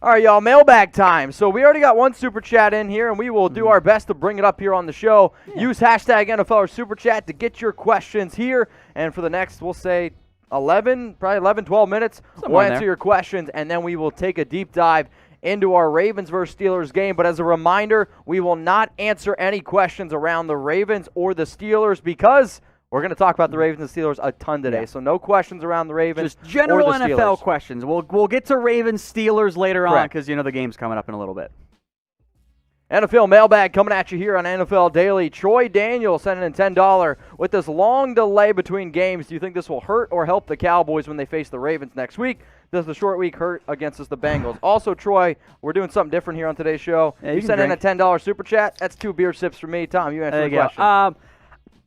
All right, y'all, mailbag time. So we already got one Super Chat in here, and we will do our best to bring it up here on the show. Yeah. Use hashtag NFL or Super Chat to get your questions here. And for the next, we'll say 11, 12 minutes, we'll answer your questions, and then we will take a deep dive into our Ravens versus Steelers game. But as a reminder, we will not answer any questions around the Ravens or the Steelers because we're going to talk about the Ravens and Steelers a ton today. So no questions around the Ravens. Just general or the NFL Steelers. questions. We'll get to Ravens Steelers later on because the game's coming up in a little bit. NFL mailbag coming at you here on NFL Daily. Troy Daniel sending in $10 with this long delay between games. Do you think this will hurt or help the Cowboys when they face the Ravens next week? Does the short week hurt against the Bengals? Also, Troy, we're doing something different here on today's show. Yeah, you sent in a $10 super chat. That's 2 beer sips for me. Tom, you answer the question.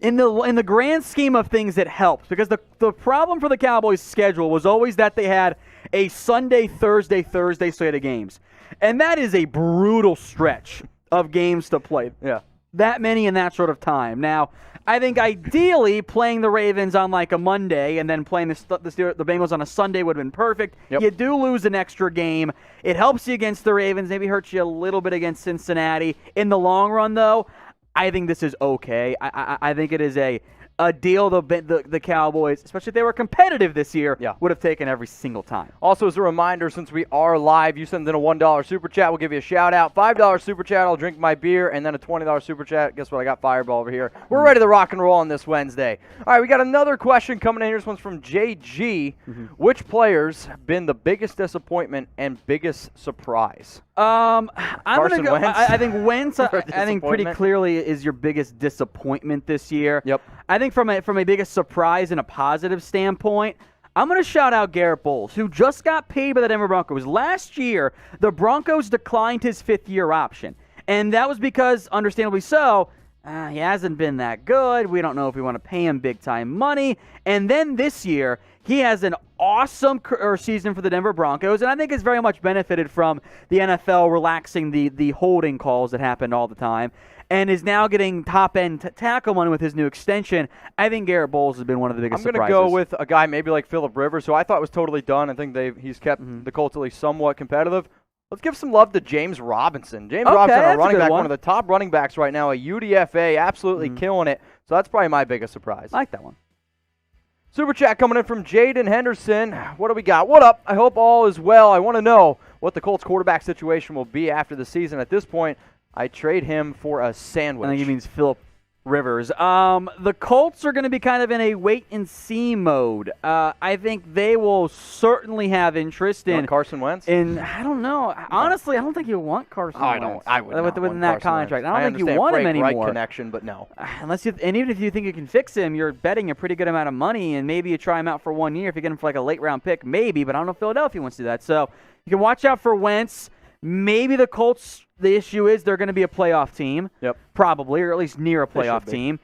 In the grand scheme of things, it helps because the problem for the Cowboys' schedule was always that they had a Sunday, Thursday slate of games. And that is a brutal stretch of games to play. Yeah. That many in that sort of time. Now, I think ideally playing the Ravens on like a Monday and then playing the Bengals on a Sunday would have been perfect. Yep. You do lose an extra game. It helps you against the Ravens, maybe hurts you a little bit against Cincinnati. In the long run, though, I think this is okay. I think it is a deal the Cowboys, especially if they were competitive this year, would have taken every single time. Also, as a reminder, since we are live, you send in a $1 super chat, we'll give you a shout-out. $5 super chat, I'll drink my beer, and then a $20 super chat. Guess what? I got Fireball over here. We're ready to rock and roll on this Wednesday. All right, we got another question coming in here. This one's from JG. Which players have been the biggest disappointment and biggest surprise? I'm gonna go. Wentz? I think Wentz. I think pretty clearly is your biggest disappointment this year. Yep. I think from a biggest surprise and a positive standpoint, I'm going to shout out Garrett Bowles, who just got paid by the Denver Broncos. Last year, the Broncos declined his 5th-year option, and that was because, understandably so, he hasn't been that good. We don't know if we want to pay him big-time money. And then this year, he has an awesome season for the Denver Broncos, and I think has very much benefited from the NFL relaxing the holding calls that happened all the time, and is now getting top-end tackle money with his new extension. I think Garrett Bowles has been one of the biggest surprises. I'm going to go with a guy maybe like Phillip Rivers, who I thought was totally done. I think he's kept the Colts at least somewhat competitive. Let's give some love to James Robinson. James Robinson, a running back, one of the top running backs right now, a UDFA, absolutely killing it. So that's probably my biggest surprise. I like that one. Super chat coming in from Jaden Henderson. What do we got? What up? I hope all is well. I want to know what the Colts quarterback situation will be after the season. At this point, I trade him for a sandwich. I think he means Phillip Rivers. The Colts are going to be kind of in a wait-and-see mode. I think they will certainly have interest in Carson Wentz. I don't know. Honestly, I don't think you want Carson Wentz. I would not within that contract. I don't think you want him anymore. Right connection, but no. And even if you think you can fix him, you're betting a pretty good amount of money, and maybe you try him out for 1 year. If you get him for like a late-round pick, maybe. But I don't know if Philadelphia wants to do that. So you can watch out for Wentz. Maybe the Colts, the issue is they're going to be a playoff team. Yep. Probably, or at least near a playoff team.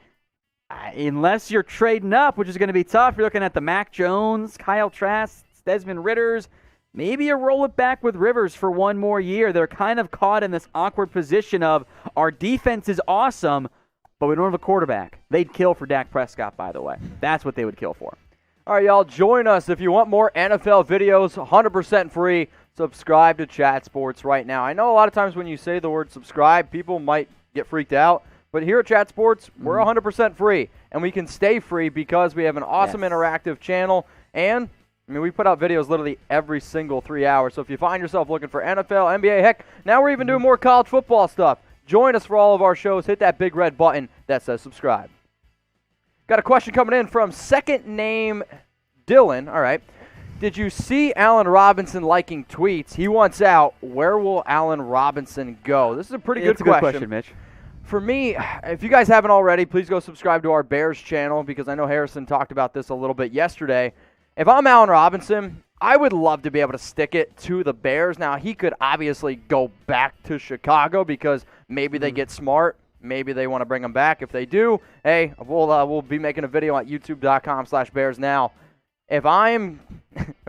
Unless you're trading up, which is going to be tough. You're looking at the Mac Jones, Kyle Trask, Desmond Ritters. Maybe you roll it back with Rivers for 1 more year. They're kind of caught in this awkward position of our defense is awesome, but we don't have a quarterback. They'd kill for Dak Prescott, by the way. That's what they would kill for. All right, y'all, join us. If you want more NFL videos, 100% free, subscribe to Chat Sports right now. I know a lot of times when you say the word subscribe, people might get freaked out. But here at Chat Sports, we're 100% free. And we can stay free because we have an awesome interactive channel. And, I mean, we put out videos literally every single 3 hours. So if you find yourself looking for NFL, NBA, heck, now we're even doing more college football stuff. Join us for all of our shows. Hit that big red button that says subscribe. Got a question coming in from second name Dylan. All right. Did you see Allen Robinson liking tweets? He wants out. Where will Allen Robinson go? This is a pretty good question. It's a good question, Mitch. For me, if you guys haven't already, please go subscribe to our Bears channel because I know Harrison talked about this a little bit yesterday. If I'm Allen Robinson, I would love to be able to stick it to the Bears. Now, he could obviously go back to Chicago because maybe they get smart. Maybe they want to bring him back. If they do, hey, we'll be making a video at youtube.com/Bears now. If I'm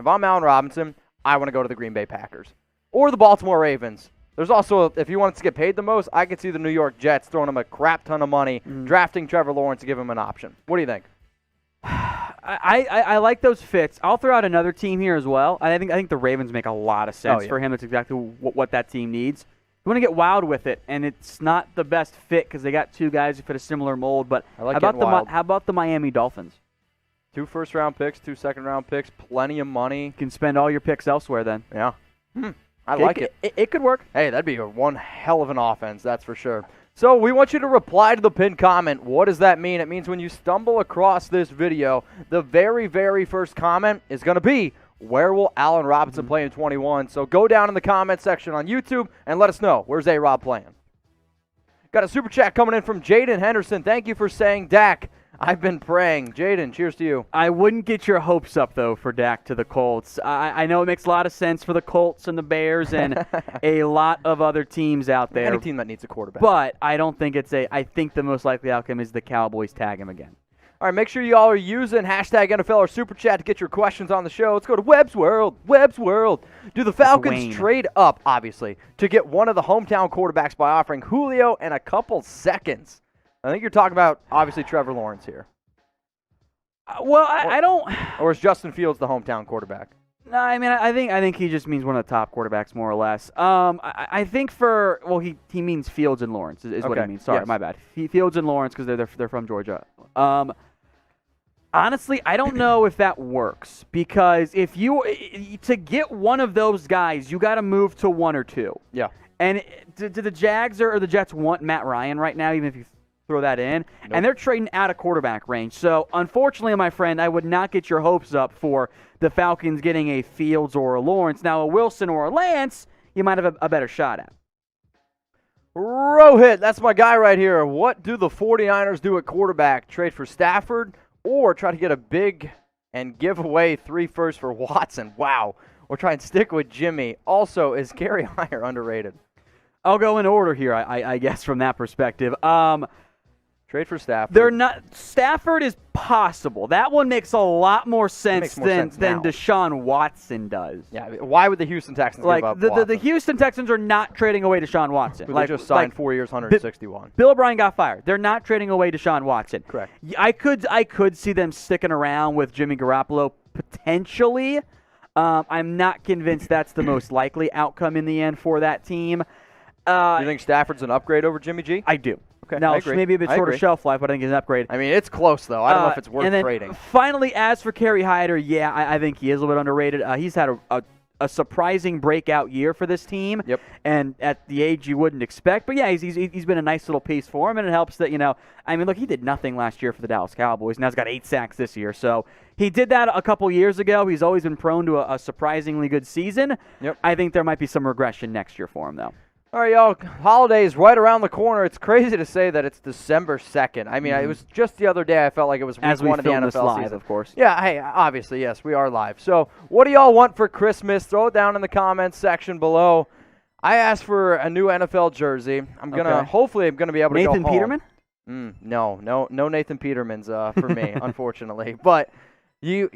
Allen Robinson, I want to go to the Green Bay Packers or the Baltimore Ravens. There's also, if you want to get paid the most, I could see the New York Jets throwing him a crap ton of money, drafting Trevor Lawrence to give him an option. What do you think? I like those fits. I'll throw out another team here as well. I think the Ravens make a lot of sense for him. That's exactly what that team needs. You want to get wild with it, and it's not the best fit because they got two guys who fit a similar mold. But how about the Miami Dolphins? 2 first-round picks, 2 second-round picks, plenty of money. You can spend all your picks elsewhere then. Yeah. I like it. It could work. Hey, that'd be one hell of an offense, that's for sure. So we want you to reply to the pinned comment. What does that mean? It means when you stumble across this video, the very, very first comment is going to be, where will Allen Robinson play in 21? So go down in the comment section on YouTube and let us know. Where's A-Rob playing? Got a super chat coming in from Jaden Henderson. Thank you for saying, Dak, I've been praying. Jaden, cheers to you. I wouldn't get your hopes up, though, for Dak to the Colts. I know it makes a lot of sense for the Colts and the Bears and a lot of other teams out there. Any team that needs a quarterback. But I don't think I think the most likely outcome is the Cowboys tag him again. All right, make sure you all are using hashtag NFL or Super Chat to get your questions on the show. Let's go to Webb's World. Webb's World. Do the Falcons trade up, obviously, to get one of the hometown quarterbacks by offering Julio and a couple seconds? I think you're talking about, obviously, Trevor Lawrence here. Well, I don't. Or is Justin Fields the hometown quarterback? No, I mean, I think he just means one of the top quarterbacks, more or less. I think he means Fields and Lawrence is what he means. Sorry, my bad. Fields and Lawrence because they're from Georgia. Honestly, I don't know if that works because to get one of those guys, you got to move to 1 or 2. Yeah. And do the Jags or the Jets want Matt Ryan right now, even if you throw that in? Nope. And they're trading out of quarterback range. So, unfortunately, my friend, I would not get your hopes up for the Falcons getting a Fields or a Lawrence. Now, a Wilson or a Lance, you might have a better shot at. Rohit, that's my guy right here. What do the 49ers do at quarterback? Trade for Stafford or try to get a big and give away 3 firsts for Watson? Wow. Or try and stick with Jimmy. Also, is Gary Hire underrated? I'll go in order here, I guess, from that perspective. Trade for Stafford. They're not. Stafford is possible. That one makes a lot more sense than Deshaun Watson does. Yeah. Why would the Houston Texans give up Watson? The Houston Texans are not trading away Deshaun Watson. They just signed 4 years, 161. Bill O'Brien got fired. They're not trading away Deshaun Watson. Correct. I could see them sticking around with Jimmy Garoppolo potentially. I'm not convinced that's the most likely outcome in the end for that team. You think Stafford's an upgrade over Jimmy G? I do. Okay, now, maybe a bit shorter shelf life, but I think it's an upgrade. I mean, it's close, though. I don't know if it's worth and then trading. Finally, as for Kerry Hyder, I think he is a little bit underrated. He's had a surprising breakout year for this team. Yep. And at the age you wouldn't expect. But, yeah, he's been a nice little piece for him, and it helps that, look, he did nothing last year for the Dallas Cowboys. Now he's got 8 sacks this year. So he did that a couple years ago. He's always been prone to a surprisingly good season. Yep. I think there might be some regression next year for him, though. All right, y'all. Holidays right around the corner. It's crazy to say that it's December 2nd. I mean, it was just the other day I felt like it was week 1 of the NFL season. Of course. Yeah, hey, obviously, yes, we are live. So what do y'all want for Christmas? Throw it down in the comments section below. I asked for a new NFL jersey. Hopefully I'm going to be able to go home. Nathan Peterman? No Nathan Peterman's for me, unfortunately. But your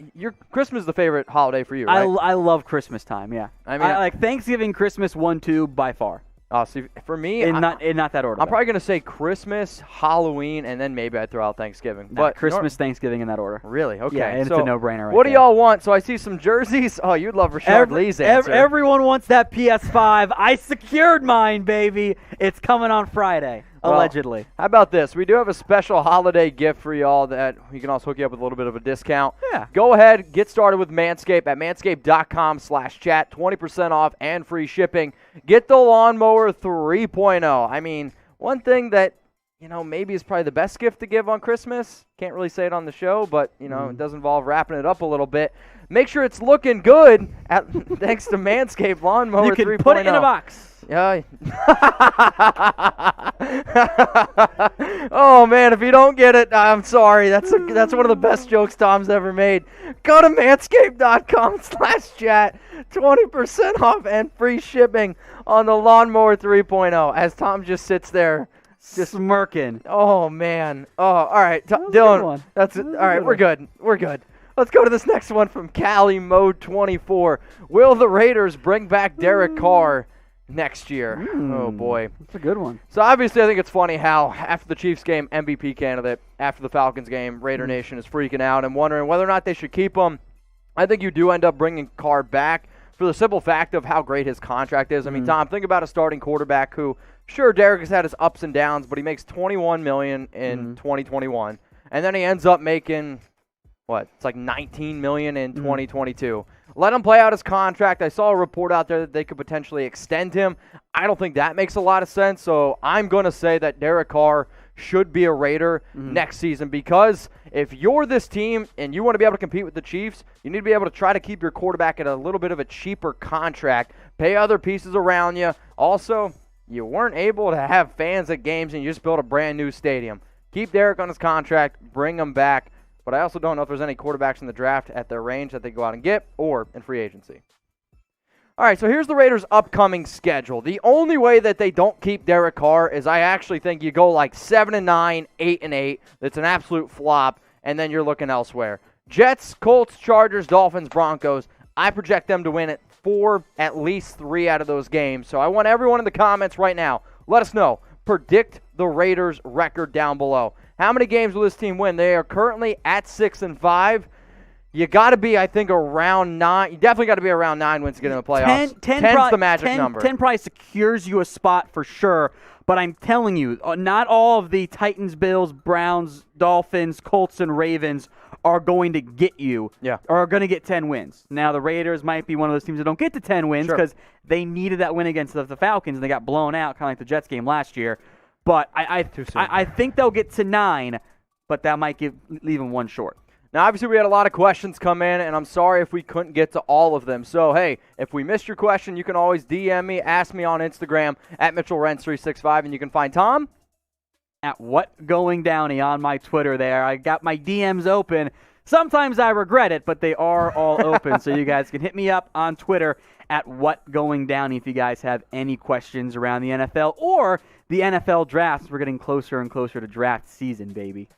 Christmas is the favorite holiday for you, right? I love Christmas time, yeah. I mean, like Thanksgiving, Christmas, 1, 2 by far. See, for me, in not that order. I'm probably going to say Christmas, Halloween, and then maybe I'd throw out Thanksgiving. But Christmas, Thanksgiving in that order. Really? Okay. Yeah, it's a no-brainer right What do y'all want? So I see some jerseys. Oh, you'd love Rashard Lee's answer. Everyone wants that PS5. I secured mine, baby. It's coming on Friday. Allegedly. How about this? We do have a special holiday gift for y'all that we can also hook you up with a little bit of a discount. Yeah. Go ahead, get started with Manscaped at manscaped.com/chat. 20% off and free shipping. Get the Lawnmower 3.0. I mean, one thing that, maybe is probably the best gift to give on Christmas. Can't really say it on the show, but, it does involve wrapping it up a little bit. Make sure it's looking good thanks to Manscaped Lawnmower 3.0. You can put it in a box. Yeah. Oh man, if you don't get it, I'm sorry. That's one of the best jokes Tom's ever made. Go to manscaped.com/chat. 20% off and free shipping on the Lawnmower 3.0. As Tom just sits there, just smirking. Oh man. Oh, all right, Dylan. That's it. All right, we're good. Let's go to this next one from Cali Mode 24. Will the Raiders bring back Derek Carr? next year. Oh, boy. That's a good one. So, obviously, I think it's funny how after the Chiefs game, MVP candidate, after the Falcons game, Raider Nation is freaking out and wondering whether or not they should keep him. I think you do end up bringing Carr back for the simple fact of how great his contract is. I mean, Tom, think about a starting quarterback who, sure, Derek has had his ups and downs, but he makes $21 million in 2021. And then he ends up making, it's like $19 million in 2022. Let him play out his contract. I saw a report out there that they could potentially extend him. I don't think that makes a lot of sense, so I'm going to say that Derek Carr should be a Raider next season, because if you're this team and you want to be able to compete with the Chiefs, you need to be able to try to keep your quarterback at a little bit of a cheaper contract, pay other pieces around you. Also, you weren't able to have fans at games and you just built a brand new stadium. Keep Derek on his contract, bring him back. But I also don't know if there's any quarterbacks in the draft at their range that they go out and get or in free agency. All right, so here's the Raiders' upcoming schedule. The only way that they don't keep Derek Carr is I actually think you go like 7-9, 8-8. That's an absolute flop, and then you're looking elsewhere. Jets, Colts, Chargers, Dolphins, Broncos. I project them to win at least 3 out of those games. So I want everyone in the comments right now, let us know. Predict the Raiders' record down below. How many games will this team win? They are currently at 6-5. You got to be, I think, around 9. You definitely got to be around 9 wins to get in the playoffs. 10's the magic number. 10 probably secures you a spot for sure. But I'm telling you, not all of the Titans, Bills, Browns, Dolphins, Colts, and Ravens are going to get you. Or are going to get 10 wins. Now, the Raiders might be one of those teams that don't get to 10 wins because they needed that win against the Falcons and they got blown out, kind of like the Jets game last year. But I think they'll get to 9, but that might leave them 1 short. Now, obviously, we had a lot of questions come in, and I'm sorry if we couldn't get to all of them. So, hey, if we missed your question, you can always DM me, ask me on Instagram, at Mitchell Renz 365, and you can find Tom at WhatGoingDowney on my Twitter there. I got my DMs open. Sometimes I regret it, but they are all open, so you guys can hit me up on Twitter at WhatGoingDowney if you guys have any questions around the NFL or the NFL draft. We're getting closer and closer to draft season, baby.